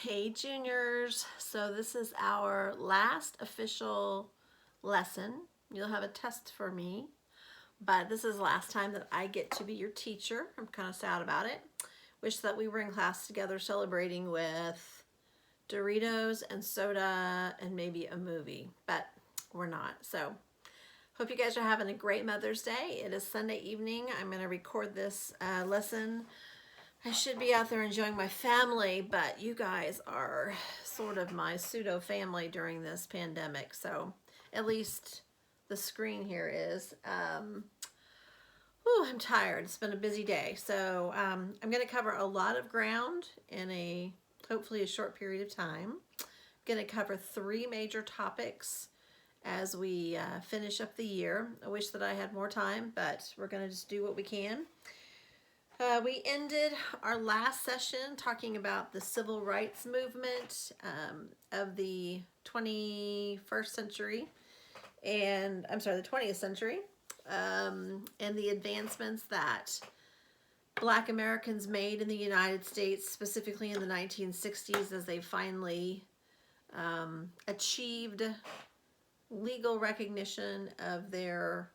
Hey juniors, so this is our last official lesson. You'll have a test for me, but this is the last time that I get to be your teacher. I'm kind of sad about it. Wish that we were in class together celebrating with Doritos and soda and maybe a movie, but we're not. So hope you guys are having a great Mother's Day. It is Sunday evening. I'm going to record this lesson. I should be out there enjoying my family, but you guys are sort of my pseudo family during this pandemic. So at least the screen here is. I'm tired. It's been a busy day. So I'm going to cover a lot of ground in hopefully a short period of time. I'm going to cover 3 major topics as we finish up the year. I wish that I had more time, but we're going to just do what we can. We ended our last session talking about the civil rights movement of the 21st century, and I'm sorry, the 20th century, and the advancements that Black Americans made in the United States, specifically in the 1960s, as they finally achieved legal recognition of their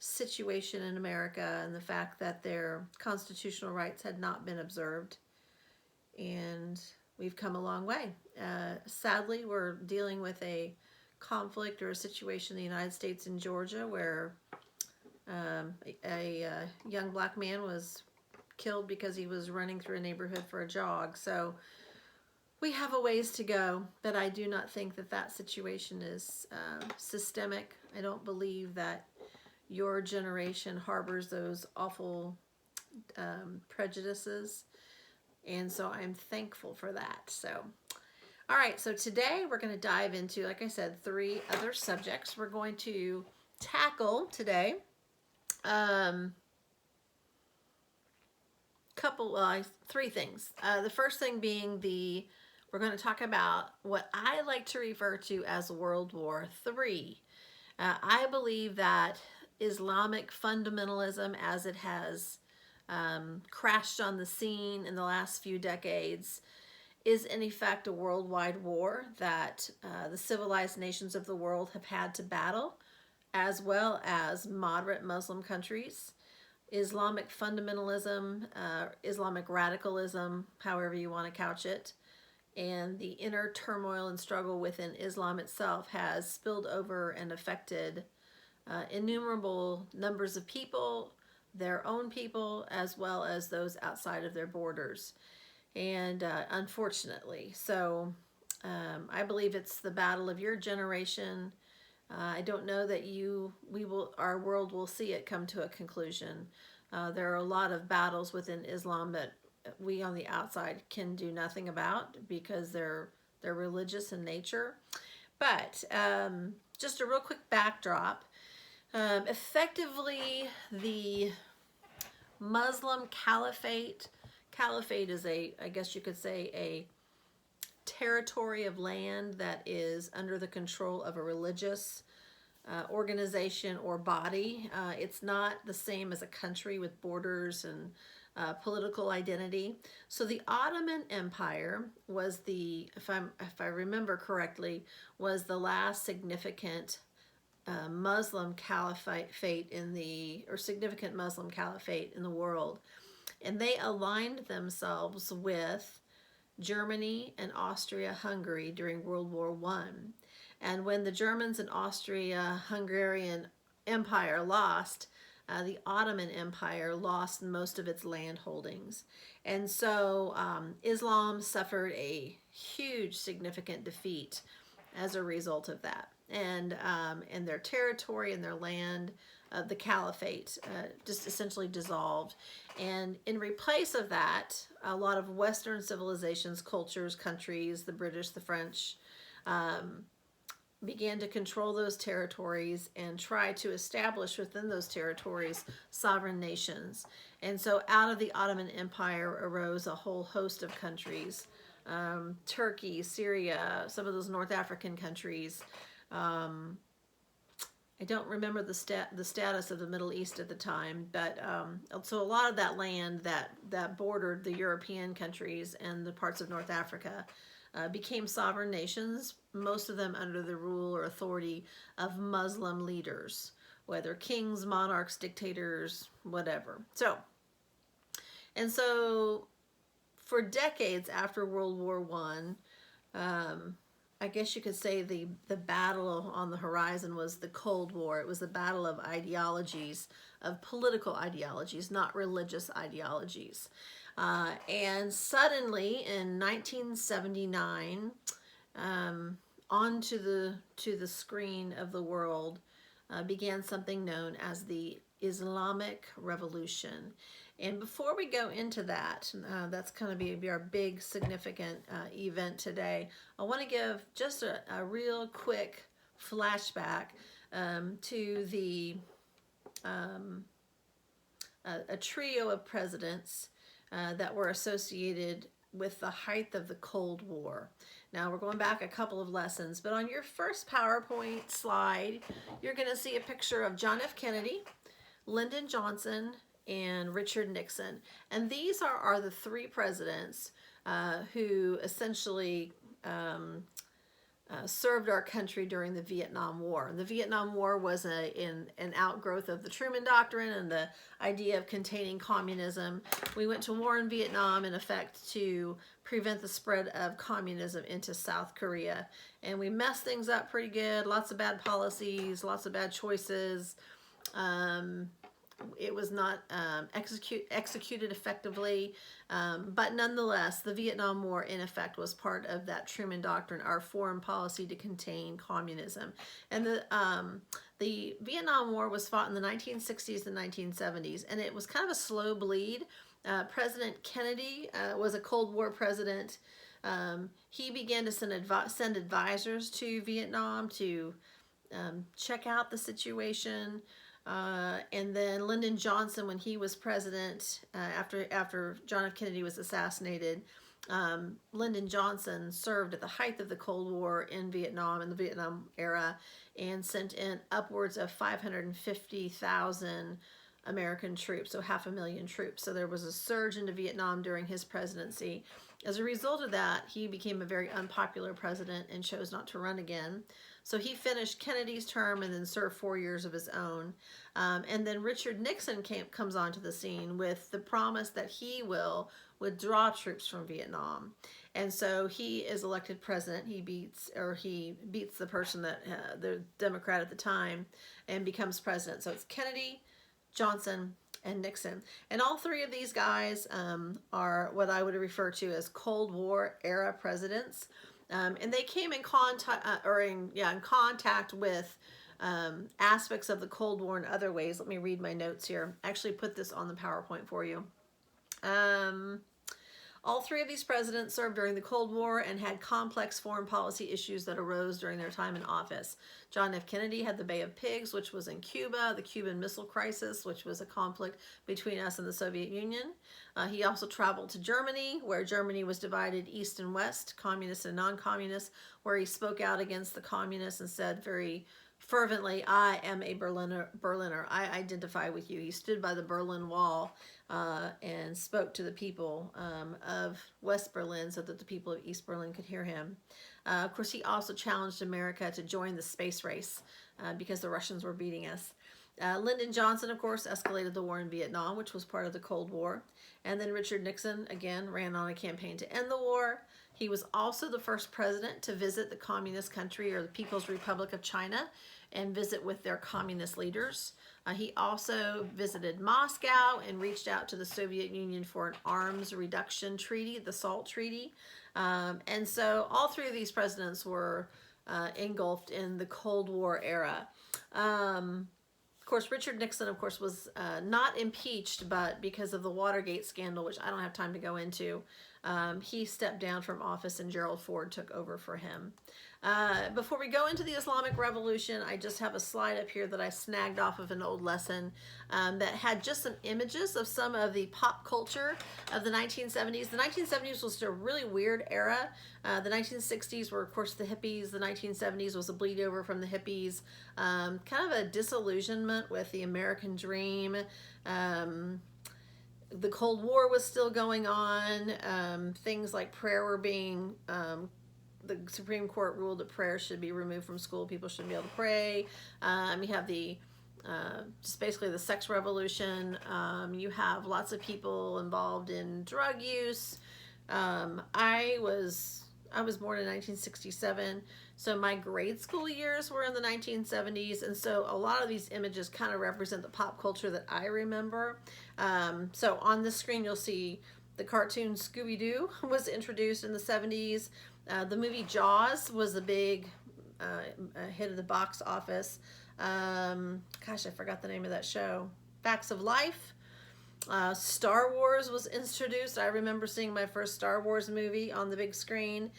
situation in America and the fact that their constitutional rights had not been observed. And we've come a long way. Sadly, we're dealing with a conflict or a situation in the United States in Georgia where a young black man was killed because he was running through a neighborhood for a jog. So we have a ways to go, but I do not think that that situation is systemic. I don't believe that your generation harbors those awful prejudices, and so I'm thankful for that. So, all right, so today we're going to dive into, like I said, 3 other subjects. We're going to tackle today 3 things. The first thing being we're going to talk about what I like to refer to as World War III. I believe that Islamic fundamentalism, as it has crashed on the scene in the last few decades, is in effect a worldwide war that the civilized nations of the world have had to battle, as well as moderate Muslim countries. Islamic fundamentalism, Islamic radicalism, however you want to couch it, and the inner turmoil and struggle within Islam itself has spilled over and affected innumerable numbers of people, their own people, as well as those outside of their borders. And unfortunately, so I believe it's the battle of your generation. I don't know that our world will see it come to a conclusion. There are a lot of battles within Islam that we on the outside can do nothing about because they're religious in nature. But just a real quick backdrop. Effectively, the Muslim caliphate is I guess you could say, a territory of land that is under the control of a religious organization or body. It's not the same as a country with borders and political identity. So the Ottoman Empire was if I remember correctly, was the last significant Muslim caliphate significant Muslim caliphate in the world. And they aligned themselves with Germany and Austria-Hungary during World War I. And when the Germans and Austria-Hungarian Empire lost, the Ottoman Empire lost most of its land holdings. And so Islam suffered a huge significant defeat as a result of that. And their territory and their land, the caliphate, just essentially dissolved. And in replace of that, a lot of Western civilizations, cultures, countries, the British, the French, began to control those territories and try to establish within those territories sovereign nations. And so out of the Ottoman Empire arose a whole host of countries, Turkey, Syria, some of those North African countries, I don't remember the status of the Middle East at the time, but so a lot of that land that bordered the European countries and the parts of North Africa became sovereign nations, most of them under the rule or authority of Muslim leaders, whether kings, monarchs, dictators, whatever. So for decades after World War One, I guess you could say the battle on the horizon was the Cold War. It was a battle of ideologies, of political ideologies, not religious ideologies. And suddenly in 1979, onto the screen of the world began something known as the Islamic Revolution. And before we go into that, that's going to be our big significant event today. I want to give just a real quick flashback to a trio of presidents that were associated with the height of the Cold War. Now we're going back a couple of lessons, but on your first PowerPoint slide, you're going to see a picture of John F. Kennedy, Lyndon Johnson, and Richard Nixon. And these are the three presidents who essentially served our country during the Vietnam War. And the Vietnam War was an outgrowth of the Truman Doctrine and the idea of containing communism. We went to war in Vietnam, in effect, to prevent the spread of communism into South Korea. And we messed things up pretty good. Lots of bad policies, lots of bad choices. It was not executed effectively, but nonetheless, the Vietnam War, in effect, was part of that Truman Doctrine, our foreign policy to contain communism. And the Vietnam War was fought in the 1960s and 1970s, and it was kind of a slow bleed. President Kennedy was a Cold War president. He began to send advisors to Vietnam to check out the situation. And then Lyndon Johnson, when he was president, after John F. Kennedy was assassinated, Lyndon Johnson served at the height of the Cold War in Vietnam, in the Vietnam era, and sent in upwards of 550,000 American troops, so 500,000 troops. So there was a surge into Vietnam during his presidency. As a result of that, he became a very unpopular president and chose not to run again. So he finished Kennedy's term and then served 4 years of his own. And then Richard Nixon comes onto the scene with the promise that he will withdraw troops from Vietnam. And so he is elected president. He beats the person that the Democrat at the time, and becomes president. So it's Kennedy, Johnson, and Nixon. And all three of these guys are what I would refer to as Cold War era presidents. And they came in contact with aspects of the Cold War in other ways. Let me read my notes here. I actually put this on the PowerPoint for you. All three of these presidents served during the Cold War and had complex foreign policy issues that arose during their time in office. John F. Kennedy had the Bay of Pigs, which was in Cuba, the Cuban Missile Crisis, which was a conflict between us and the Soviet Union. He also traveled to Germany, where Germany was divided east and west, communist and non-communist, where he spoke out against the communists and said very fervently, "I am a Berliner. I identify with you." He stood by the Berlin Wall and spoke to the people of West Berlin so that the people of East Berlin could hear him. Of course, he also challenged America to join the space race because the Russians were beating us. Lyndon Johnson, of course, escalated the war in Vietnam, which was part of the Cold War. And then Richard Nixon, again, ran on a campaign to end the war. He was also the first president to visit the communist country, or the People's Republic of China, and visit with their communist leaders. He also visited Moscow and reached out to the Soviet Union for an arms reduction treaty, the SALT Treaty. And so all three of these presidents were engulfed in the Cold War era. Of course, Richard Nixon, of course, was not impeached, but because of the Watergate scandal, which I don't have time to go into, He stepped down from office and Gerald Ford took over for him. Before we go into the Islamic Revolution, I just have a slide up here that I snagged off of an old lesson that had just some images of some of the pop culture of the 1970s. The 1970s was a really weird era. The 1960s were, of course, the hippies. The 1970s was a bleed over from the hippies. Kind of a disillusionment with the American dream. The Cold War was still going on. Things like prayer were being the Supreme Court ruled that prayer should be removed from school. People shouldn't be able to pray. You have the just basically the sex revolution. You have lots of people involved in drug use. I was born in 1967, so my grade school years were in the 1970s, and so a lot of these images kind of represent the pop culture that I remember. So on the screen you'll see the cartoon Scooby-Doo was introduced in the 70s. The movie Jaws was a big hit at the box office. Gosh, I forgot the name of that show. Facts of Life. Star Wars was introduced. I remember seeing my first Star Wars movie on the big screen.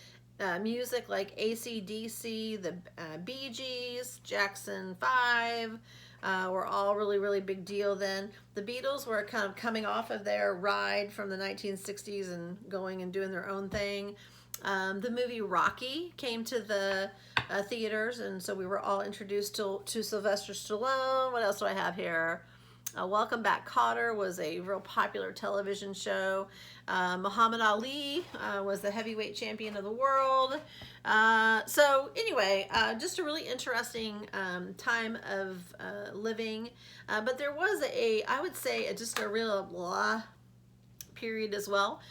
Music like AC/DC, the Bee Gees, Jackson 5 were all really, really big deal then. The Beatles were kind of coming off of their ride from the 1960s and going and doing their own thing. The movie Rocky came to the theaters, and so we were all introduced to Sylvester Stallone. What else do I have here? Welcome Back, Kotter was a real popular television show. Muhammad Ali was the heavyweight champion of the world. So anyway, just a really interesting time of living. But there was I would say, just a real blah period as well.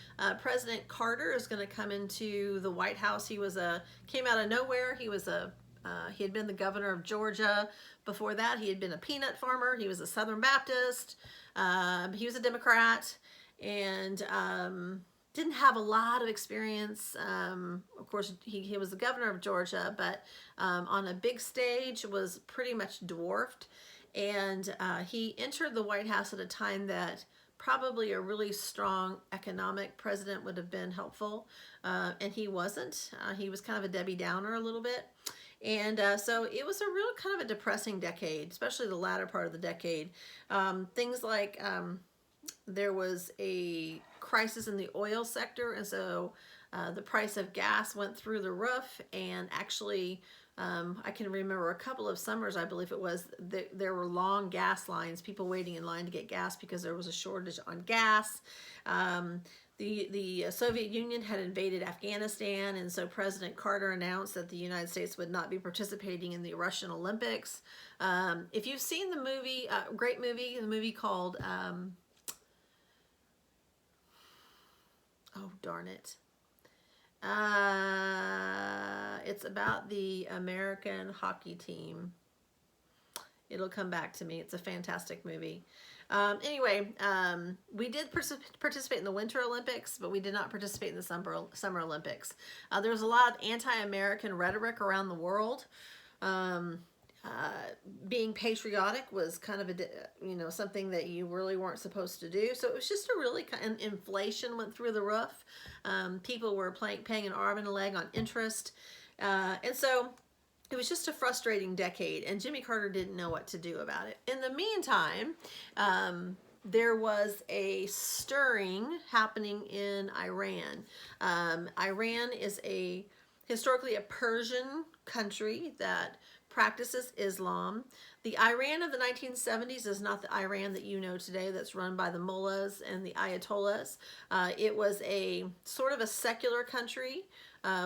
President Carter is going to come into the White House. He came out of nowhere. He had been the governor of Georgia. Before that, he had been a peanut farmer. He was a Southern Baptist. He was a Democrat, and didn't have a lot of experience. Of course, he was the governor of Georgia, but on a big stage was pretty much dwarfed. And he entered the White House at a time that probably a really strong economic president would have been helpful, and he wasn't. He was kind of a Debbie Downer a little bit. And so it was a real kind of a depressing decade, especially the latter part of the decade. Things like there was a crisis in the oil sector, and so the price of gas went through the roof. And actually, I can remember a couple of summers, I believe it was, there were long gas lines, people waiting in line to get gas because there was a shortage on gas. The Soviet Union had invaded Afghanistan, and so President Carter announced that the United States would not be participating in the Russian Olympics. If you've seen the movie, great movie, the movie called, oh darn it, it's about the American hockey team. It'll come back to me. It's a fantastic movie. Anyway, we did participate in the Winter Olympics, but we did not participate in the Summer Olympics. There was a lot of anti-American rhetoric around the world. Being patriotic was kind of something that you really weren't supposed to do. So it was just and inflation went through the roof. People were paying an arm and a leg on interest. And so it was just a frustrating decade, and Jimmy Carter didn't know what to do about it. In the meantime, there was a stirring happening in Iran. Iran is historically a Persian country that practices Islam. The Iran of the 1970s is not the Iran that you know today, that's run by the mullahs and the ayatollahs. It was a sort of a secular country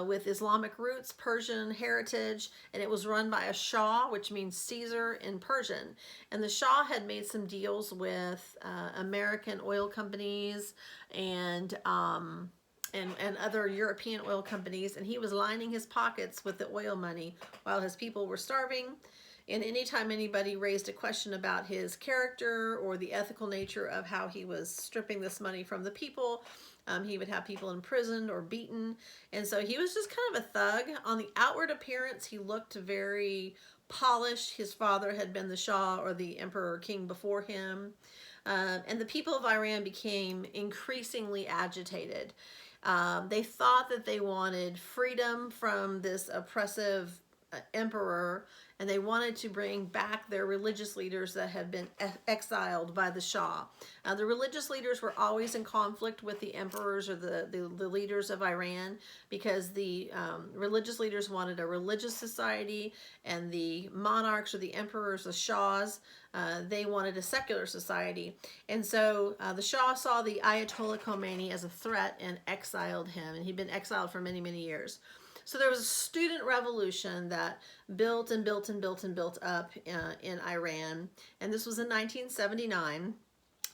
with Islamic roots, Persian heritage, and it was run by a Shah, which means Caesar in Persian. And the Shah had made some deals with American oil companies and other European oil companies, and he was lining his pockets with the oil money while his people were starving. And anytime anybody raised a question about his character or the ethical nature of how he was stripping this money from the people, he would have people imprisoned or beaten. And so he was just kind of a thug. On the outward appearance, he looked very polished. His father had been the Shah or the emperor or king before him. And the people of Iran became increasingly agitated. They thought that they wanted freedom from this oppressive emperor, and they wanted to bring back their religious leaders that had been exiled by the Shah. The religious leaders were always in conflict with the emperors or the leaders of Iran, because the religious leaders wanted a religious society, and the monarchs or the emperors, the Shahs, they wanted a secular society. And so the Shah saw the Ayatollah Khomeini as a threat and exiled him, and he'd been exiled for many, many years. So there was a student revolution that built and built and built and built up in Iran. And this was in 1979,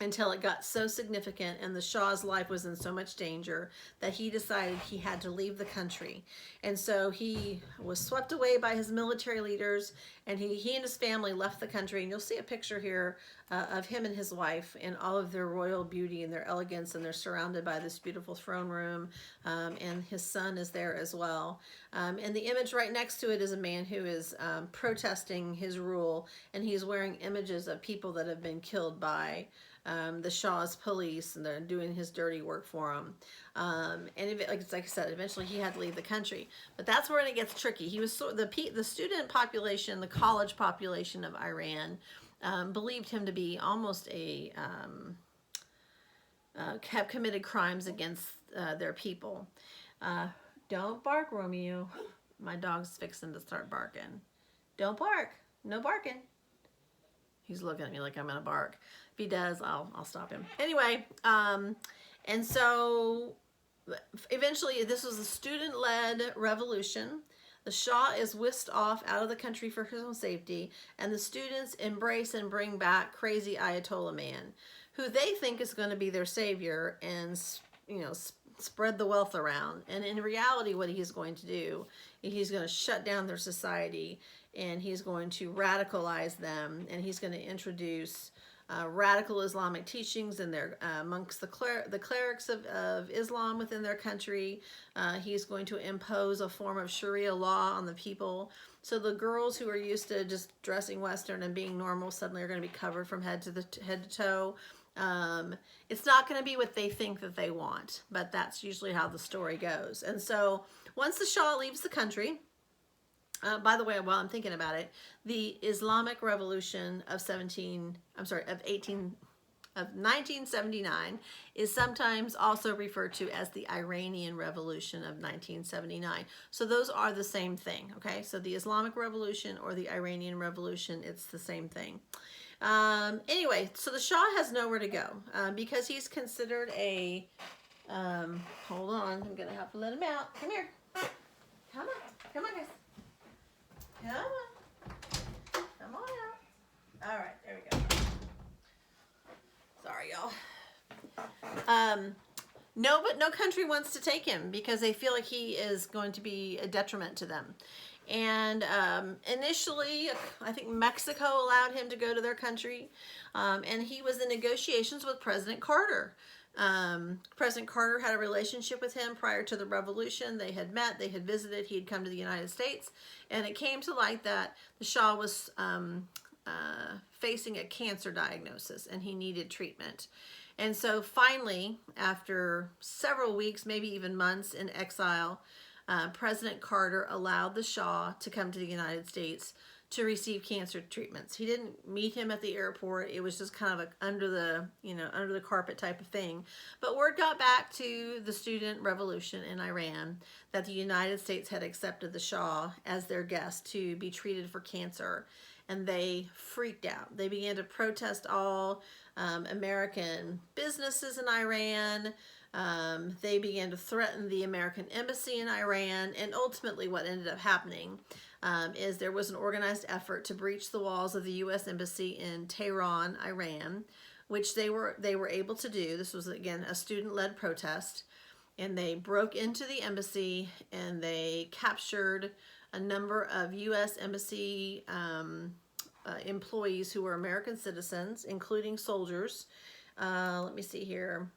until it got so significant and the Shah's life was in so much danger that he decided he had to leave the country. And so he was swept away by his military leaders, and he and his family left the country. And you'll see a picture here of him and his wife in all of their royal beauty and their elegance, and they're surrounded by this beautiful throne room, and his son is there as well. And the image right next to it is a man who is protesting his rule, and he's wearing images of people that have been killed by the Shah's police, and they're doing his dirty work for him. And like I said, eventually he had to leave the country. But that's where it gets tricky. He was the student population, the college population of Iran, believed him to be almost have committed crimes against their people. Don't bark, Romeo. My dog's fixing to start barking. Don't bark. No barking. He's looking at me like I'm gonna bark. If he does, I'll stop him. Anyway, and so eventually this was a student-led revolution. The Shah is whisked off out of the country for his own safety, and the students embrace and bring back crazy Ayatollah man, who they think is going to be their savior and, spread the wealth around. And in reality, what he's going to do, he's going to shut down their society, and he's going to radicalize them, and he's going to introduce radical Islamic teachings in their amongst the clerics of Islam within their country. He's going to impose a form of Sharia law on the people. So the girls who are used to just dressing Western and being normal suddenly are going to be covered from head to toe. It's not going to be what they think that they want, but that's usually how the story goes. And so once the Shah leaves the country, by the way, while I'm thinking about it, the Islamic Revolution of 1979 is sometimes also referred to as the Iranian Revolution of 1979. So those are the same thing, okay? So the Islamic Revolution or the Iranian Revolution, it's the same thing. Anyway, so the Shah has nowhere to go because he's considered a, hold on, I'm gonna have to let him out. Come here. Come on guys. Come on out. All right, there we go. Sorry, y'all. No country wants to take him because they feel like he is going to be a detriment to them. And initially, I think Mexico allowed him to go to their country, and he was in negotiations with President Carter. President Carter had a relationship with him prior to the revolution. They had met, they had visited, he had come to the United States, and it came to light that the Shah was facing a cancer diagnosis and he needed treatment. And so finally, after several weeks, maybe even months in exile, President Carter allowed the Shah to come to the United States to receive cancer treatments. He didn't meet him at the airport. It was just kind of under the carpet type of thing. But word got back to the student revolution in Iran that the United States had accepted the Shah as their guest to be treated for cancer. And they freaked out. They began to protest all American businesses in Iran. They began to threaten the American embassy in Iran. And ultimately what ended up happening is there was an organized effort to breach the walls of the U.S. Embassy in Tehran, Iran, which they were able to do. This was, again, a student-led protest. And they broke into the embassy and they captured a number of U.S. Embassy employees who were American citizens, including soldiers. Let me see here.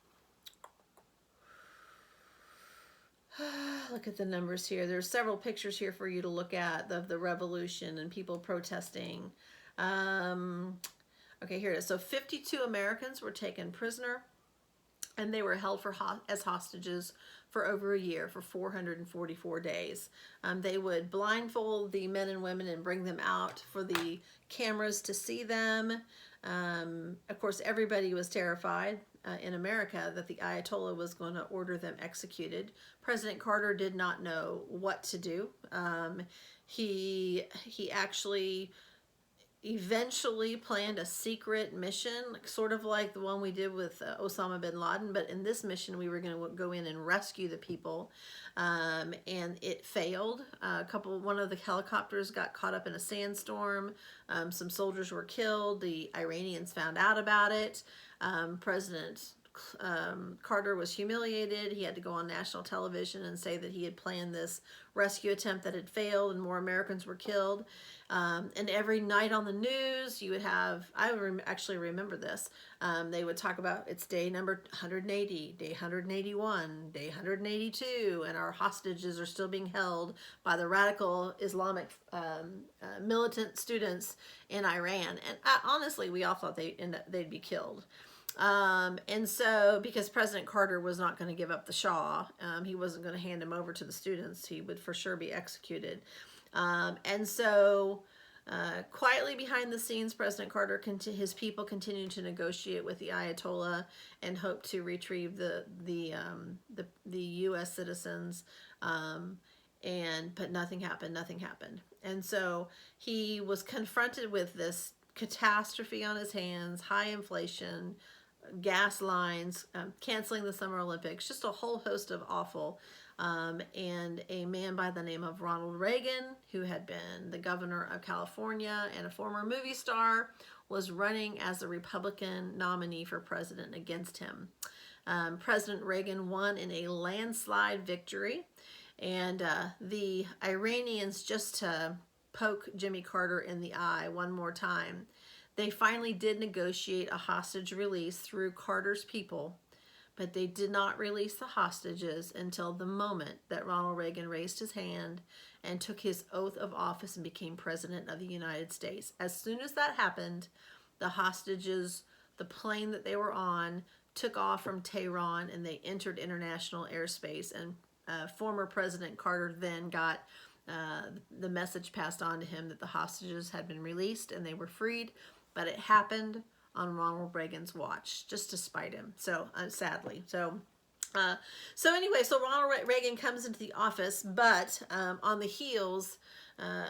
Look at the numbers here. There's several pictures here for you to look at of the revolution and people protesting. Okay, here it is. So 52 Americans were taken prisoner. and they were held as hostages for over a year, for 444 days. They would blindfold the men and women and bring them out for the cameras to see them. Of course, everybody was terrified in America that the Ayatollah was going to order them executed. President Carter did not know what to do. He actually eventually planned a secret mission, sort of like the one we did with Osama bin Laden, but in this mission we were going to go in and rescue the people, and it failed. One of the helicopters got caught up in a sandstorm. Some soldiers were killed. The Iranians found out about it. President Carter was humiliated. He had to go on national television and say that he had planned this rescue attempt that had failed and more Americans were killed. And every night on the news, you would have, actually remember this, they would talk about it's day number 180, day 181, day 182, and our hostages are still being held by the radical Islamic militant students in Iran. And honestly, we all thought they'd be killed. And so, because President Carter was not going to give up the Shah, he wasn't going to hand him over to the students. He would for sure be executed. And so, quietly behind the scenes, President Carter, his people continued to negotiate with the Ayatollah and hope to retrieve the U.S. citizens. But nothing happened. Nothing happened. And so he was confronted with this catastrophe on his hands: high inflation, gas lines, canceling the Summer Olympics, just a whole host of awful. And a man by the name of Ronald Reagan, who had been the governor of California and a former movie star, was running as a Republican nominee for president against him. President Reagan won in a landslide victory, and the Iranians, just to poke Jimmy Carter in the eye one more time, they finally did negotiate a hostage release through Carter's people, but they did not release the hostages until the moment that Ronald Reagan raised his hand and took his oath of office and became president of the United States. As soon as that happened, the hostages, the plane that they were on, took off from Tehran and they entered international airspace, and former President Carter then got the message passed on to him that the hostages had been released and they were freed, but it happened on Ronald Reagan's watch, just to spite him. So sadly, so anyway, so Ronald Reagan comes into the office, but on the heels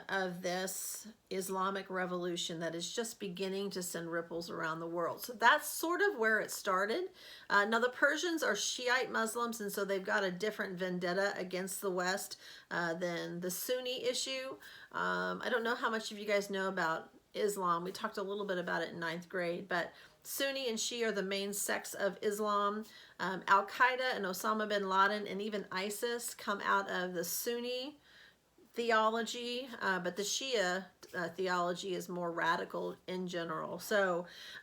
of this Islamic revolution that is just beginning to send ripples around the world. So that's sort of where it started. Now the Persians are Shiite Muslims, and so they've got a different vendetta against the West than the Sunni issue. I don't know how much of you guys know about Islam. We talked a little bit about it in 9th grade, but Sunni and Shia are the main sects of Islam. Al-Qaeda and Osama bin Laden and even ISIS come out of the Sunni theology, but the Shia theology is more radical in general.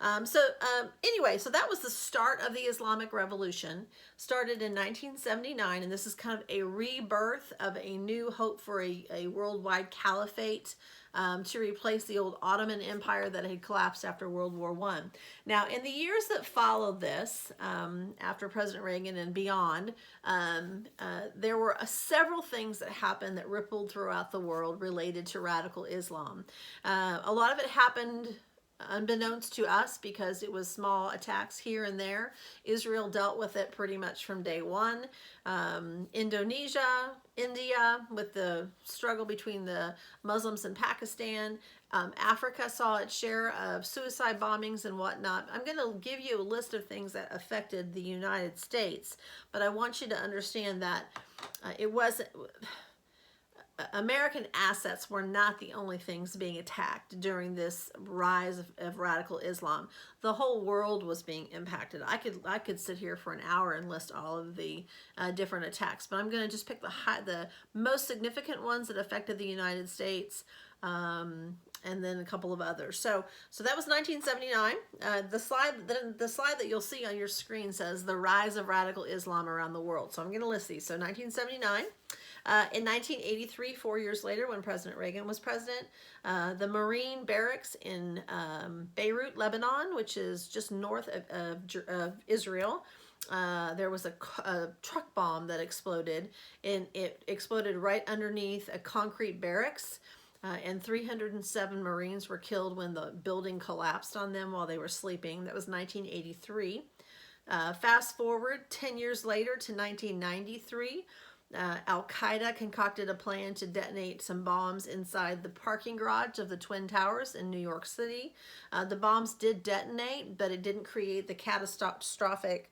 Anyway, so that was the start of the Islamic Revolution. Started in 1979, and this is kind of a rebirth of a new hope for a worldwide caliphate, to replace the old Ottoman Empire that had collapsed after World War I. Now, in the years that followed this, after President Reagan and beyond, there were several things that happened that rippled throughout the world related to radical Islam. A lot of it happened unbeknownst to us because it was small attacks here and there. Israel dealt with it pretty much from day one. Indonesia, India, with the struggle between the Muslims and Pakistan. Africa saw its share of suicide bombings and whatnot. I'm going to give you a list of things that affected the United States, but I want you to understand that it wasn't... American assets were not the only things being attacked during this rise of radical Islam. The whole world was being impacted. I could sit here for an hour and list all of the different attacks, but I'm going to just pick the most significant ones that affected the United States, and then a couple of others. So that was 1979. The slide that you'll see on your screen says the rise of radical Islam around the world. So I'm going to list these. So 1979. In 1983, 4 years later, when President Reagan was president, the Marine barracks in Beirut, Lebanon, which is just north of Israel, there was a truck bomb that exploded, and it exploded right underneath a concrete barracks. And 307 Marines were killed when the building collapsed on them while they were sleeping. That was 1983. Fast forward 10 years later to 1993. Al Qaeda concocted a plan to detonate some bombs inside the parking garage of the Twin Towers in New York City. The bombs did detonate, but it didn't create the catastrophic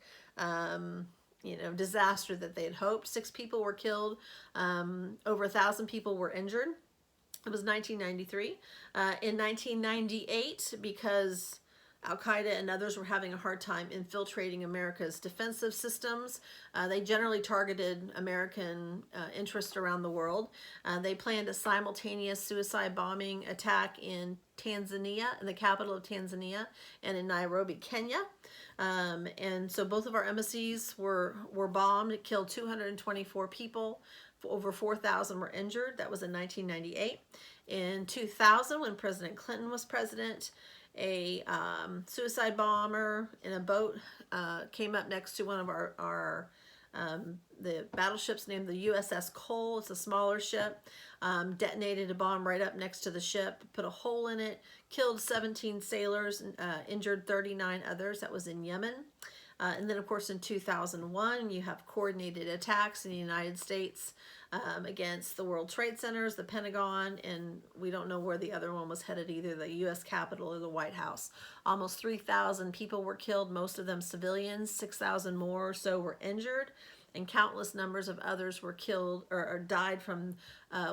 disaster that they had hoped. 6 people were killed. Over 1,000 people were injured. It was 1993. In 1998, because Al-Qaeda and others were having a hard time infiltrating America's defensive systems, they generally targeted American interests around the world. They planned a simultaneous suicide bombing attack in Tanzania, in the capital of Tanzania, and in Nairobi, Kenya. And so both of our embassies were bombed. It killed 224 people. Over 4,000 were injured. That was in 1998. In 2000, when President Clinton was president, a suicide bomber in a boat came up next to one of the battleships named the USS Cole. It's a smaller ship. Detonated a bomb right up next to the ship, put a hole in it, killed 17 sailors, injured 39 others. That was in Yemen. And then, of course, in 2001, you have coordinated attacks in the United States against the World Trade Centers, the Pentagon, and we don't know where the other one was headed, either the U.S. Capitol or the White House. Almost 3,000 people were killed, most of them civilians. 6,000 more or so were injured, and countless numbers of others were killed or died from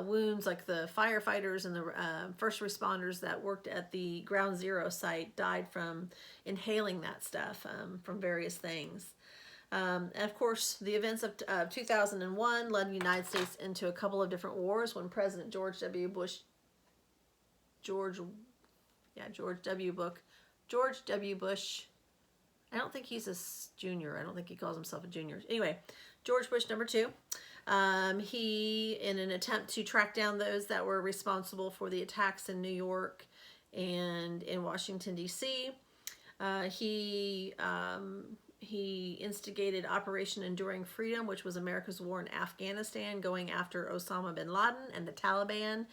wounds, like the firefighters and the first responders that worked at the Ground Zero site died from inhaling that stuff from various things. And of course, the events of 2001 led the United States into a couple of different wars when President George W. Bush, I don't think he's a junior. I don't think he calls himself a junior. Anyway, George Bush number 2. He, in an attempt to track down those that were responsible for the attacks in New York and in Washington, D.C., he instigated Operation Enduring Freedom, which was America's war in Afghanistan, going after Osama bin Laden and the Taliban.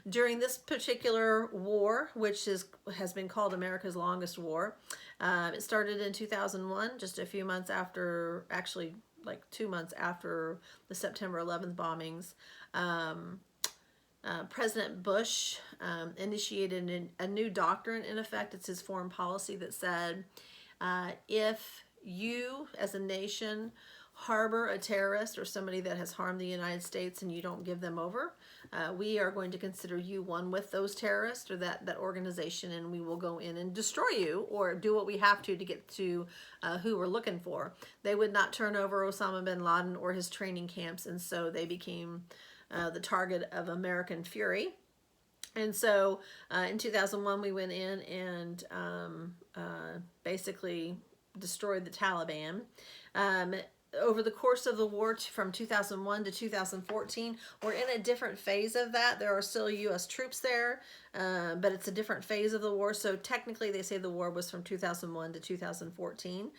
During this particular war, which has been called America's longest war, it started in 2001, just a few months after, actually like 2 months after the September 11th bombings. President Bush initiated a new doctrine, in effect. It's his foreign policy that said, if you as a nation harbor a terrorist or somebody that has harmed the United States and you don't give them over, we are going to consider you one with those terrorists or that organization, and we will go in and destroy you or do what we have to get to who we're looking for. They would not turn over Osama bin Laden or his training camps, and so they became the target of American fury. And so in 2001, we went in and basically destroyed the Taliban. Over the course of the war from 2001 to 2014, we're in a different phase of that. There are still U.S. troops there, but it's a different phase of the war. So technically, they say the war was from 2001 to 2014.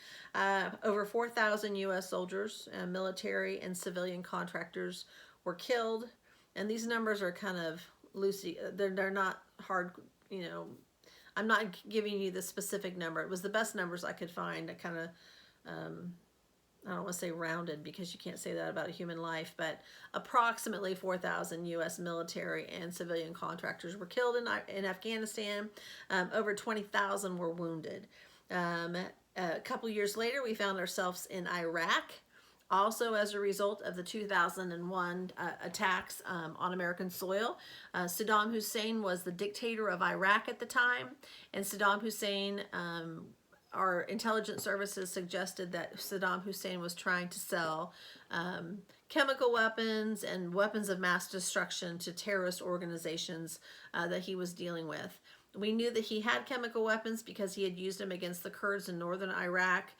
Over 4,000 U.S. soldiers, military and civilian contractors were killed. And these numbers are kind of loosey. They're not hard, I'm not giving you the specific number. It was the best numbers I could find. I kind of, I don't want to say rounded, because you can't say that about a human life, but approximately 4,000 U.S. military and civilian contractors were killed in Afghanistan. Over 20,000 were wounded. A couple years later, we found ourselves in Iraq, also as a result of the 2001 attacks on American soil. Saddam Hussein was the dictator of Iraq at the time, and Saddam Hussein, our intelligence services suggested that Saddam Hussein was trying to sell chemical weapons and weapons of mass destruction to terrorist organizations that he was dealing with. We knew that he had chemical weapons because he had used them against the Kurds in northern Iraq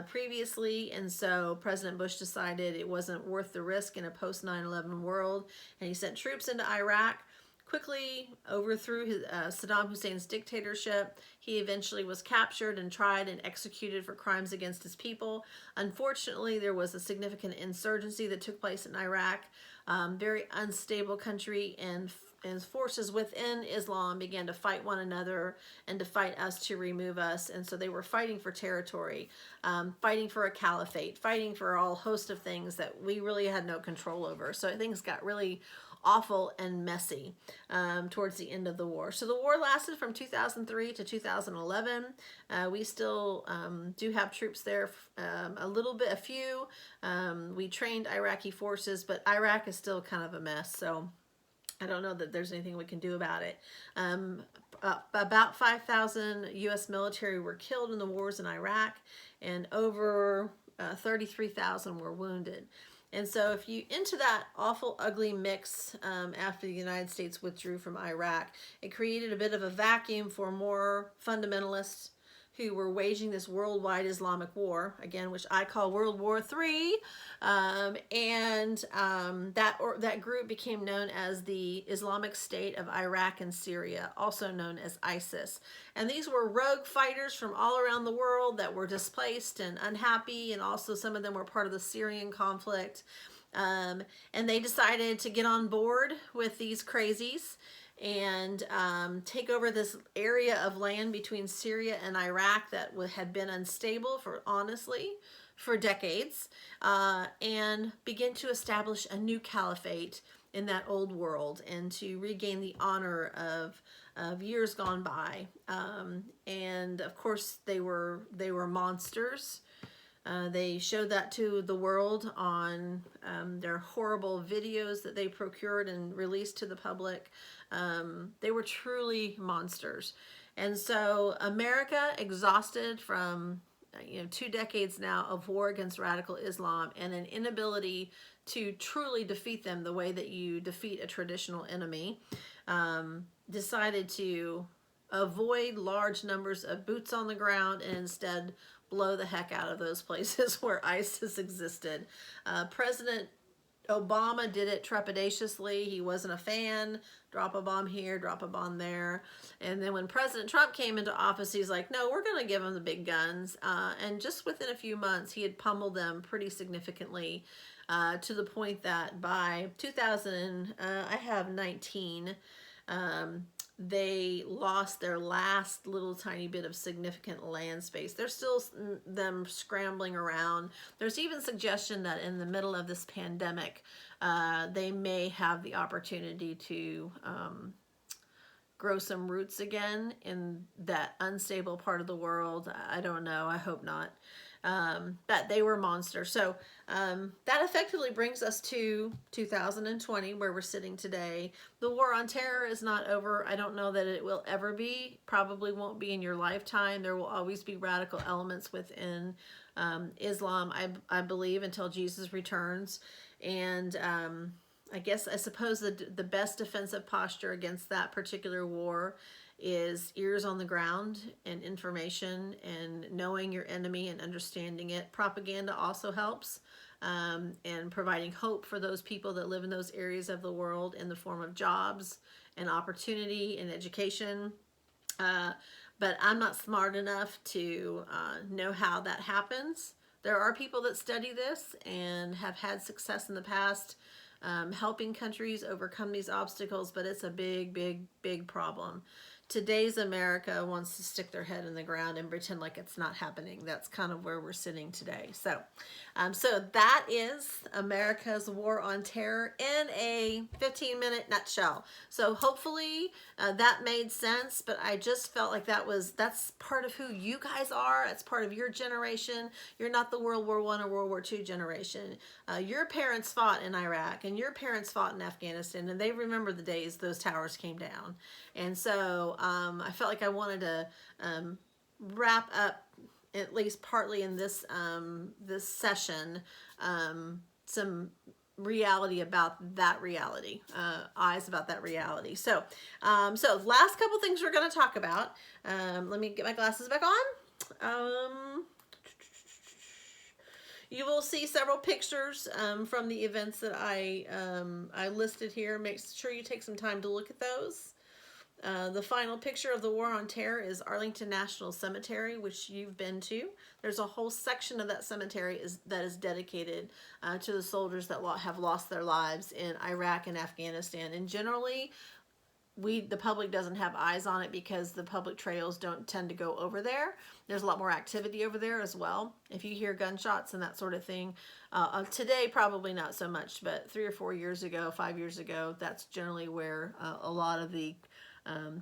previously, and so President Bush decided it wasn't worth the risk in a post 9/11 world, and he sent troops into Iraq. quickly overthrew Saddam Hussein's dictatorship. He eventually was captured and tried and executed for crimes against his people. Unfortunately, there was a significant insurgency that took place in Iraq. Very unstable country, and forces within Islam began to fight one another and to fight us to remove us. And so they were fighting for territory, fighting for a caliphate, fighting for all host of things that we really had no control over. So things got really awful and messy towards the end of the war. So the war lasted from 2003 to 2011. We still do have troops there, a few. We trained Iraqi forces, but Iraq is still kind of a mess. So I don't know that there's anything we can do about it. About 5,000 U.S. military were killed in the wars in Iraq, and over 33,000 were wounded. And so if you, into that awful, ugly mix after the United States withdrew from Iraq, it created a bit of a vacuum for more fundamentalists who were waging this worldwide Islamic war, again, which I call World War III. That group became known as the Islamic State of Iraq and Syria, also known as ISIS. And these were rogue fighters from all around the world that were displaced and unhappy, and also some of them were part of the Syrian conflict. And they decided to get on board with these crazies and take over this area of land between Syria and Iraq that had been unstable for decades, and begin to establish a new caliphate in that old world and to regain the honor of years gone by. And of course they were monsters. They showed that to the world on their horrible videos that they procured and released to the public. They were truly monsters. And so America, exhausted from 2 decades now of war against radical Islam and an inability to truly defeat them the way that you defeat a traditional enemy, decided to avoid large numbers of boots on the ground and instead blow the heck out of those places where ISIS existed. President Obama did it trepidatiously. He wasn't a fan. Drop a bomb here, drop a bomb there. And then when President Trump came into office, he's like, no, we're going to give them the big guns. And just within a few months, he had pummeled them pretty significantly, to the point that by 2019, they lost their last little tiny bit of significant land space. There's still them scrambling around. There's even suggestion that in the middle of this pandemic, they may have the opportunity to grow some roots again in that unstable part of the world. I don't know. I hope not. But they were monsters. So that effectively brings us to 2020, where we're sitting today. The war on terror is not over. I don't know that it will ever be. Probably won't be in your lifetime. There will always be radical elements within Islam, I believe, until Jesus returns. And I suppose the best defensive posture against that particular war is ears on the ground and information and knowing your enemy and understanding it. Propaganda also helps, and providing hope for those people that live in those areas of the world in the form of jobs and opportunity and education. But I'm not smart enough to know how that happens. There are people that study this and have had success in the past, helping countries overcome these obstacles, but it's a big, big, big problem. Today's America wants to stick their head in the ground and pretend like it's not happening. That's kind of where we're sitting today. So that is America's war on terror in a 15-minute nutshell. So hopefully that made sense, but I just felt like that's part of who you guys are. It's part of your generation. You're not the World War I or World War II generation. Your parents fought in Iraq and your parents fought in Afghanistan, and they remember the days those towers came down. And so I felt like I wanted to wrap up, at least partly in this this session, some reality about that reality, eyes about that reality. So last couple things we're going to talk about. Let me get my glasses back on. You will see several pictures from the events that I listed here. Make sure you take some time to look at those. The final picture of the War on Terror is Arlington National Cemetery, which you've been to. There's a whole section of that cemetery that is dedicated to the soldiers that have lost their lives in Iraq and Afghanistan. And generally, the public doesn't have eyes on it because the public trails don't tend to go over there. There's a lot more activity over there as well. If you hear gunshots and that sort of thing, today probably not so much, but 3 or 4 years ago, 5 years ago, that's generally where a lot of the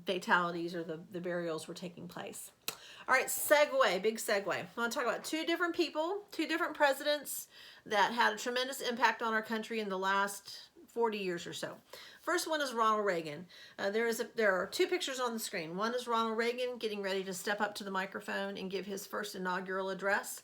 fatalities or the burials were taking place. All right, segue, big segue. I want to talk about two different people, two different presidents that had a tremendous impact on our country in the last 40 years or so. First one is Ronald Reagan. There are two pictures on the screen. One is Ronald Reagan getting ready to step up to the microphone and give his first inaugural address.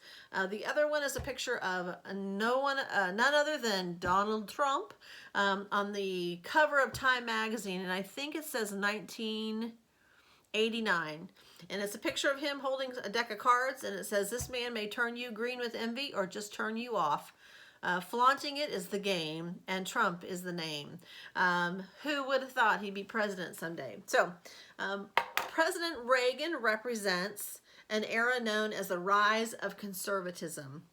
The other one is a picture of none other than Donald Trump on the cover of Time magazine, and I think it says 1989. And it's a picture of him holding a deck of cards, and it says, "This man may turn you green with envy or just turn you off. Flaunting it is the game, and Trump is the name." Who would have thought he'd be president someday? So, President Reagan represents an era known as the rise of conservatism.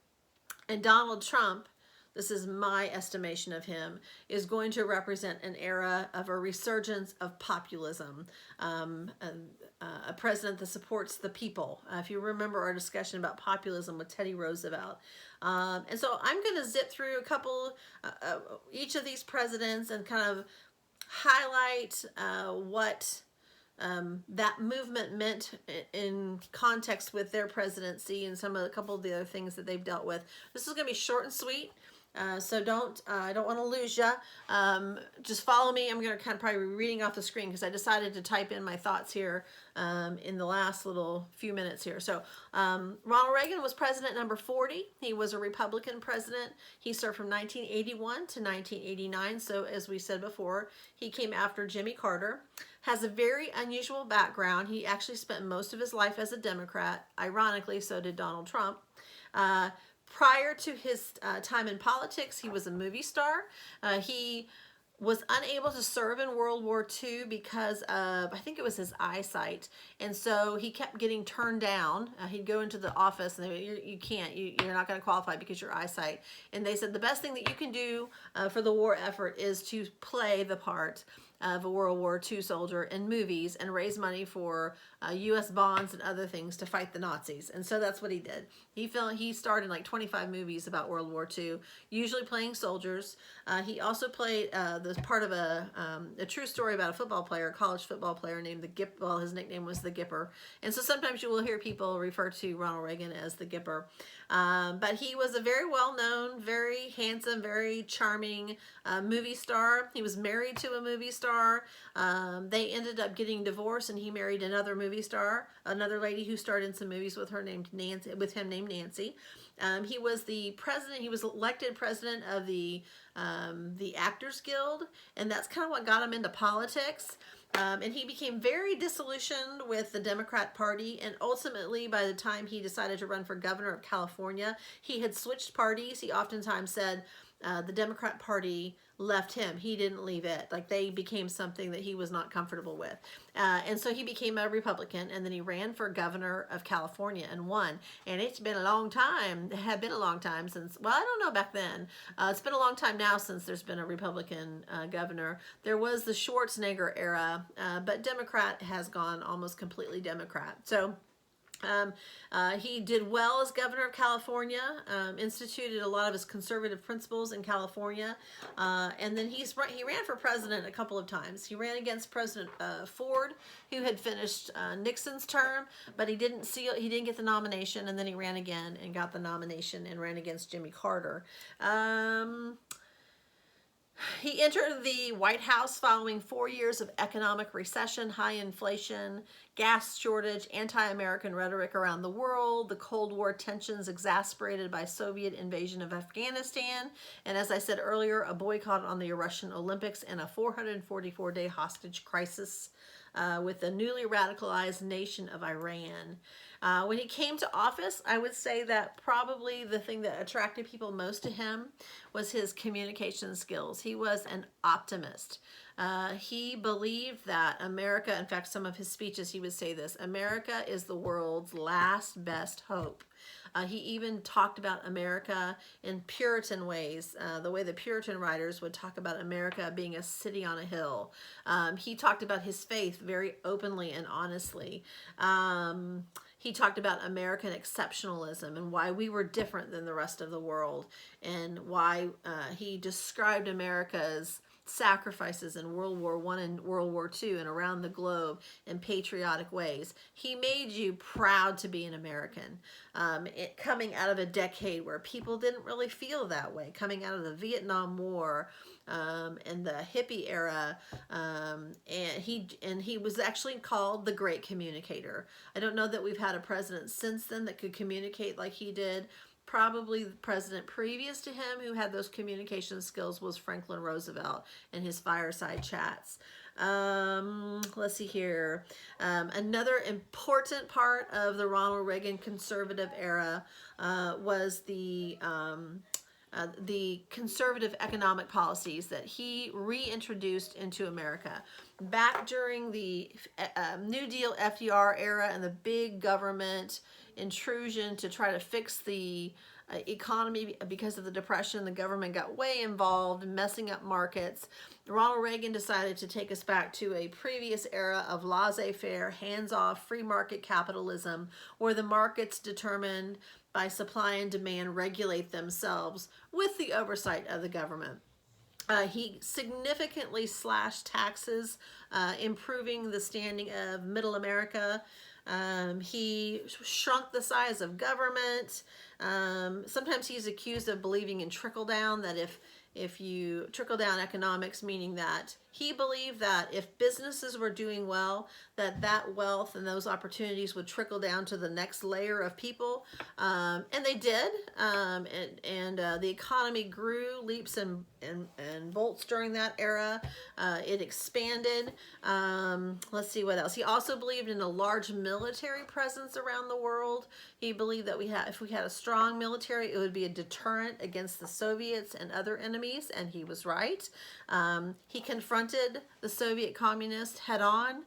And Donald Trump, this is my estimation of him, is going to represent an era of a resurgence of populism. A president that supports the people. If you remember our discussion about populism with Teddy Roosevelt. And so I'm going to zip through a couple, each of these presidents and kind of highlight what that movement meant in context with their presidency and a couple of the other things that they've dealt with. This is going to be short and sweet. So I don't want to lose you. Just follow me. I'm going to kind of probably be reading off the screen because I decided to type in my thoughts here in the last little few minutes here. So Ronald Reagan was president number 40. He was a Republican president. He served from 1981 to 1989. So as we said before, he came after Jimmy Carter. Has a very unusual background. He actually spent most of his life as a Democrat. Ironically, so did Donald Trump. Prior to his time in politics, he was a movie star. He was unable to serve in World War II because of, I think it was his eyesight. And so he kept getting turned down. He'd go into the office and they would, you can't, you're not going to qualify because your eyesight. And they said the best thing that you can do for the war effort is to play the part of a World War II soldier in movies and raise money for U.S. bonds and other things to fight the Nazis. And so that's what he did. He starred in like 25 movies about World War II, usually playing soldiers. He also played the part of a true story about a football player, a college football player named the Gip. Well, his nickname was the Gipper. And so sometimes you will hear people refer to Ronald Reagan as the Gipper. But he was a very well-known, very handsome, very charming movie star. He was married to a movie star. They ended up getting divorced, and he married another movie star, another lady who starred in some movies with him named Nancy. He was the president. He was elected president of the Actors Guild, and that's kind of what got him into politics. And he became very disillusioned with the Democrat Party, and ultimately, by the time he decided to run for governor of California, he had switched parties. He oftentimes said the Democrat Party left him. He didn't leave it. Like, they became something that he was not comfortable with. And so he became a Republican, and then he ran for governor of California and won. And it's been a long time. It had been a long time since, well, I don't know back then. It's been a long time now since there's been a Republican governor. There was the Schwarzenegger era, but Democrat has gone almost completely Democrat. So he did well as governor of California, instituted a lot of his conservative principles in California, and then he ran for president a couple of times. He ran against President Ford, who had finished Nixon's term, but he didn't get the nomination, and then he ran again and got the nomination and ran against Jimmy Carter. He entered the White House following 4 years of economic recession, high inflation, gas shortage, anti-American rhetoric around the world, the Cold War tensions exacerbated by Soviet invasion of Afghanistan, and as I said earlier, a boycott on the Russian Olympics and a 444-day hostage crisis with the newly radicalized nation of Iran. When he came to office, I would say that probably the thing that attracted people most to him was his communication skills. He was an optimist. He believed that America, in fact, some of his speeches, he would say this: America is the world's last best hope. He even talked about America in Puritan ways, the way the Puritan writers would talk about America being a city on a hill. He talked about his faith very openly and honestly. He talked about American exceptionalism and why we were different than the rest of the world, and why he described America's sacrifices in World War I and World War II and around the globe in patriotic ways. He made you proud to be an American. Coming out of a decade where people didn't really feel that way, coming out of the Vietnam War and the hippie era, and he was actually called the Great Communicator. I don't know that we've had a president since then that could communicate like he did. Probably the president previous to him who had those communication skills was Franklin Roosevelt and his fireside chats. Let's see here. Another important part of the Ronald Reagan conservative era was the conservative economic policies that he reintroduced into America. Back during the New Deal FDR era and the big government intrusion to try to fix the economy because of the Depression, the government got way involved, messing up markets. Ronald Reagan decided to take us back to a previous era of laissez-faire, hands-off, free market capitalism, where the markets determined by supply and demand regulate themselves with the oversight of the government. He significantly slashed taxes, improving the standing of middle America. He shrunk the size of government. Sometimes he's accused of believing in trickle down, that if you trickle down economics, meaning that he believed that if businesses were doing well, that wealth and those opportunities would trickle down to the next layer of people, and they did. The economy grew leaps and bolts during that era. It expanded. Let's see what else. He also believed in a large military presence around the world. He believed that if we had a strong military, it would be a deterrent against the Soviets and other enemies, and he was right. He confronted the Soviet communists head on.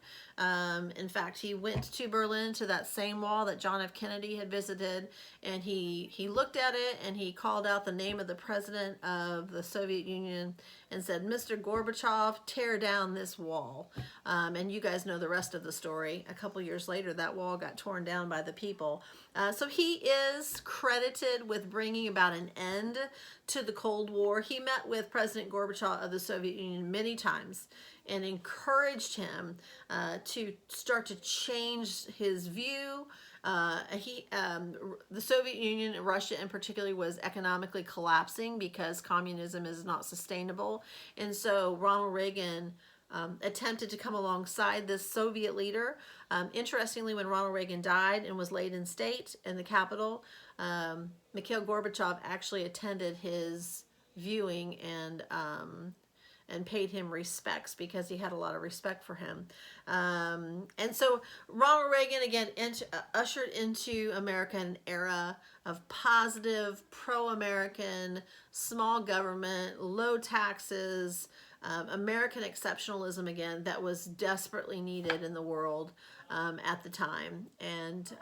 In fact, he went to Berlin, to that same wall that John F. Kennedy had visited, and he looked at it and he called out the name of the president of the Soviet Union and said, "Mr. Gorbachev, tear down this wall." And you guys know the rest of the story. A couple years later, that wall got torn down by the people. So he is credited with bringing about an end to the Cold War. He met with President Gorbachev of the Soviet Union many times and encouraged him to start to change his view. The Soviet Union, Russia in particular, was economically collapsing because communism is not sustainable. And so Ronald Reagan attempted to come alongside this Soviet leader. Interestingly, when Ronald Reagan died and was laid in state in the Capitol, Mikhail Gorbachev actually attended his viewing and paid him respects because he had a lot of respect for him. And so Ronald Reagan, again, ushered into America an era of positive, pro-American, small government, low taxes, American exceptionalism, again, that was desperately needed in the world at the time. And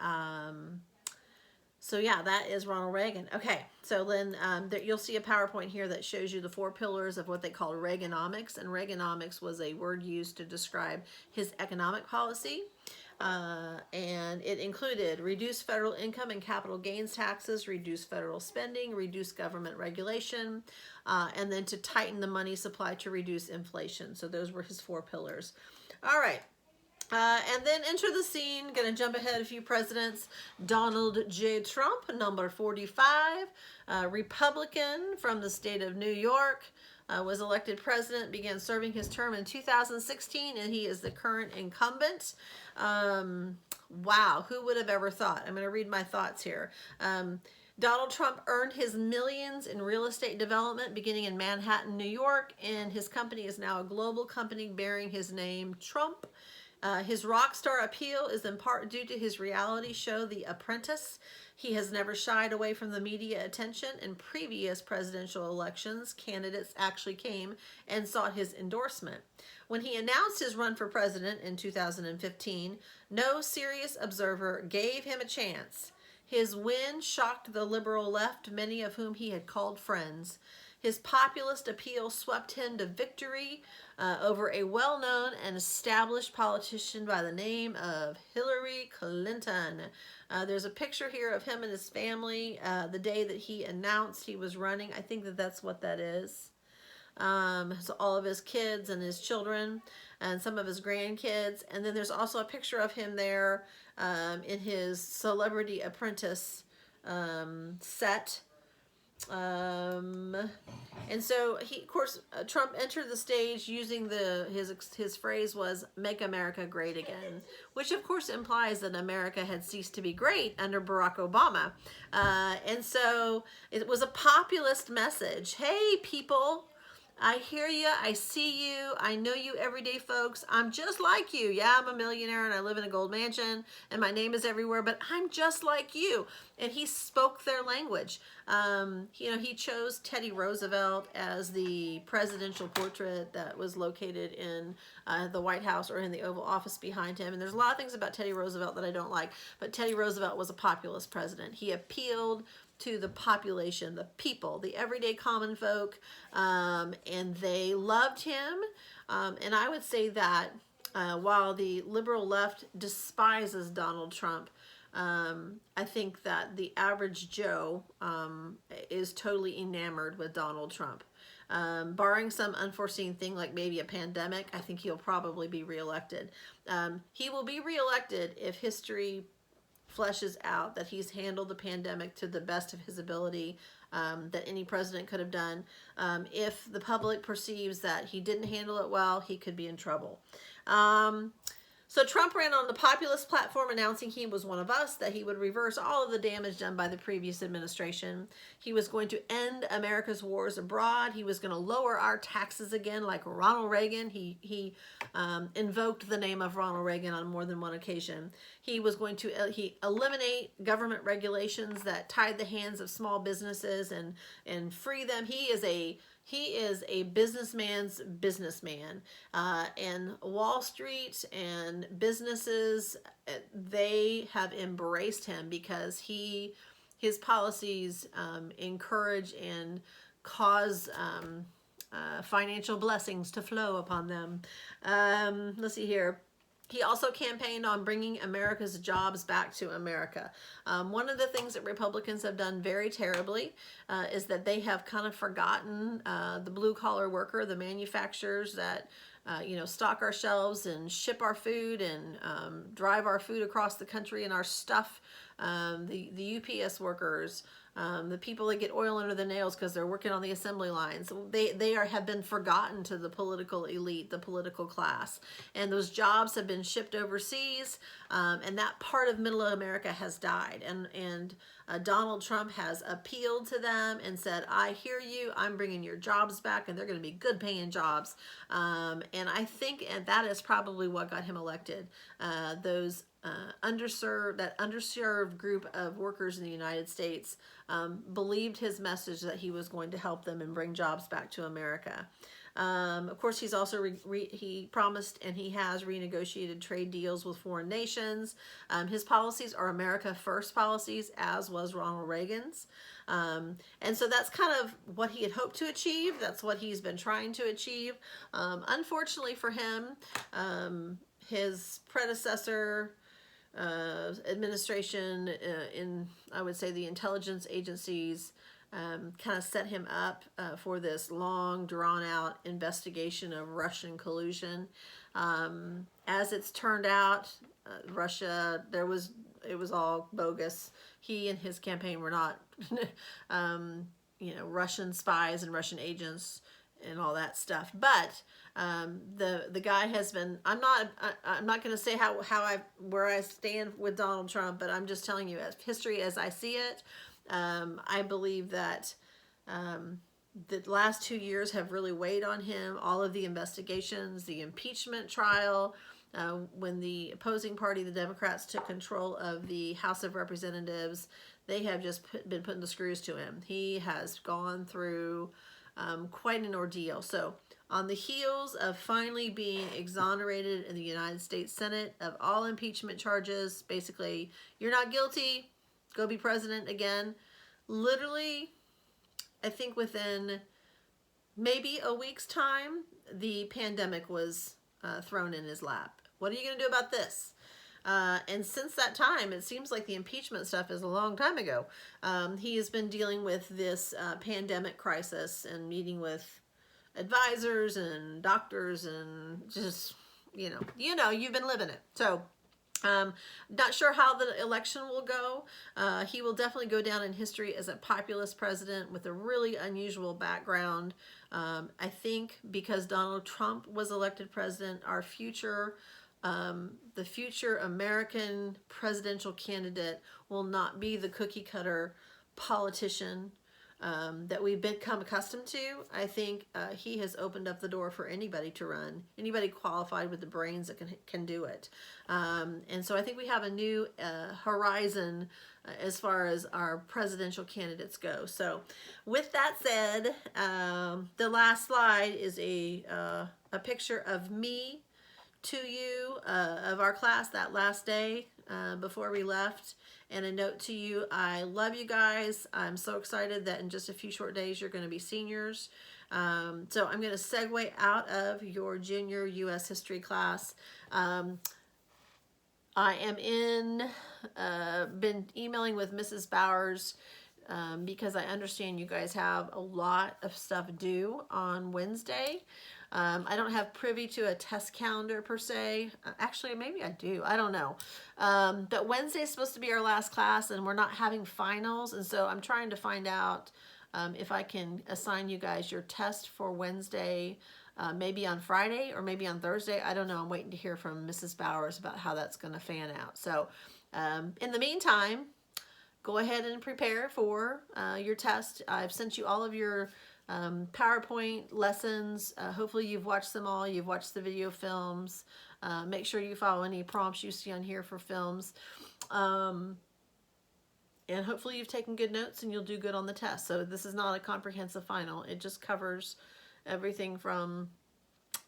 so yeah, that is Ronald Reagan. Okay, so then you'll see a PowerPoint here that shows you the 4 pillars of what they called Reaganomics. And Reaganomics was a word used to describe his economic policy. And it included reduce federal income and capital gains taxes, reduce federal spending, reduce government regulation, and then to tighten the money supply to reduce inflation. So those were his 4 pillars. All right. And then enter the scene, going to jump ahead a few presidents, Donald J. Trump, number 45, Republican from the state of New York, was elected president, began serving his term in 2016, and he is the current incumbent. Wow, who would have ever thought? I'm going to read my thoughts here. Donald Trump earned his millions in real estate development beginning in Manhattan, New York, and his company is now a global company bearing his name, Trump. His rock star appeal is in part due to his reality show, The Apprentice. He has never shied away from the media attention. In previous presidential elections, candidates actually came and sought his endorsement. When he announced his run for president in 2015, no serious observer gave him a chance. His win shocked the liberal left, many of whom he had called friends. His populist appeal swept him to victory over a well-known and established politician by the name of Hillary Clinton. There's a picture here of him and his family the day that he announced he was running. I think that that's what that is. So all of his kids and his children and some of his grandkids. And then there's also a picture of him there in his Celebrity Apprentice set. And so of course, Trump entered the stage using his phrase was "Make America Great Again," which of course implies that America had ceased to be great under Barack Obama. And so it was a populist message. Hey, people, I hear you. I see you. I know you everyday folks. I'm just like you. Yeah, I'm a millionaire and I live in a gold mansion and my name is everywhere, but I'm just like you. And he spoke their language. He chose Teddy Roosevelt as the presidential portrait that was located in the White House or in the Oval Office behind him. And there's a lot of things about Teddy Roosevelt that I don't like, but Teddy Roosevelt was a populist president. He appealed to the population, the people, the everyday common folk, and they loved him. And I would say that while the liberal left despises Donald Trump, I think that the average Joe is totally enamored with Donald Trump. Barring some unforeseen thing like maybe a pandemic, I think he'll probably be reelected. He will be reelected if history fleshes out that he's handled the pandemic to the best of his ability, that any president could have done. If the public perceives that he didn't handle it well, he could be in trouble. So Trump ran on the populist platform announcing he was one of us, that he would reverse all of the damage done by the previous administration. He was going to end America's wars abroad. He was going to lower our taxes again like Ronald Reagan. He invoked the name of Ronald Reagan on more than one occasion. He was going to eliminate government regulations that tied the hands of small businesses and free them. He is a businessman's businessman, and Wall Street and businesses, they have embraced him because his policies encourage and cause financial blessings to flow upon them. Let's see here. He also campaigned on bringing America's jobs back to America. One of the things that Republicans have done very terribly is that they have kind of forgotten the blue-collar worker, the manufacturers that stock our shelves and ship our food and drive our food across the country and our stuff. The UPS workers, the people that get oil under the nails because they're working on the assembly lines. They have been forgotten to the political elite, the political class. And those jobs have been shipped overseas, and that part of middle America has died. And Donald Trump has appealed to them and said, I hear you, I'm bringing your jobs back, and they're going to be good paying jobs. And I think that is probably what got him elected. Those underserved group of workers in the United States believed his message that he was going to help them and bring jobs back to America. Of course, he's also he promised and he has renegotiated trade deals with foreign nations. His policies are America First policies, as was Ronald Reagan's. And so that's kind of what he had hoped to achieve. That's what he's been trying to achieve. Unfortunately for him, his predecessor administration in, I would say, the intelligence agencies kind of set him up for this long, drawn-out investigation of Russian collusion. As it's turned out, Russia, it was all bogus. He and his campaign were not, Russian spies and Russian agents and all that stuff. But the guy has been. I'm not going to say where I stand with Donald Trump, but I'm just telling you, as history as I see it. I believe that the last 2 years have really weighed on him. All of the investigations, the impeachment trial, when the opposing party, the Democrats, took control of the House of Representatives, they have just been putting the screws to him. He has gone through quite an ordeal. So on the heels of finally being exonerated in the United States Senate of all impeachment charges, basically, you're not guilty, go be president again. Literally, I think within maybe a week's time, the pandemic was thrown in his lap. What are you going to do about this? And since that time, it seems like the impeachment stuff is a long time ago. He has been dealing with this pandemic crisis and meeting with advisors and doctors and just, you've been living it. So not sure how the election will go. He will definitely go down in history as a populist president with a really unusual background. I think because Donald Trump was elected president, our future, the future American presidential candidate will not be the cookie cutter politician that we've become accustomed to. I think he has opened up the door for anybody to run, anybody qualified with the brains that can do it. And so I think we have a new horizon as far as our presidential candidates go. So with that said, the last slide is a picture of me to you of our class that last day before we left, and a note to you. I love you guys. I'm so excited that in just a few short days you're going to be seniors. So I'm going to segue out of your junior U.S. history class. I am been emailing with Mrs. Bowers because I understand you guys have a lot of stuff due on Wednesday. I don't have privy to a test calendar per se. Actually, maybe I do. I don't know. But Wednesday is supposed to be our last class, and we're not having finals. And so I'm trying to find out if I can assign you guys your test for Wednesday, maybe on Friday or maybe on Thursday. I don't know. I'm waiting to hear from Mrs. Bowers about how that's going to fan out. So in the meantime, go ahead and prepare for your test. I've sent you all of your PowerPoint lessons. Hopefully you've watched them all. You've watched the video films. Make sure you follow any prompts you see on here for films. And hopefully you've taken good notes and you'll do good on the test. So this is not a comprehensive final. It just covers everything from,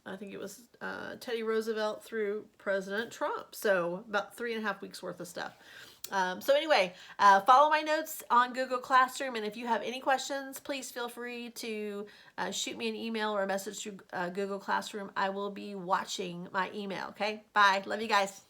I think it was Teddy Roosevelt through President Trump. So about 3.5 weeks worth of stuff. So anyway, follow my notes on Google Classroom, and if you have any questions, please feel free to shoot me an email or a message through Google Classroom. I will be watching my email, okay? Bye. Love you guys.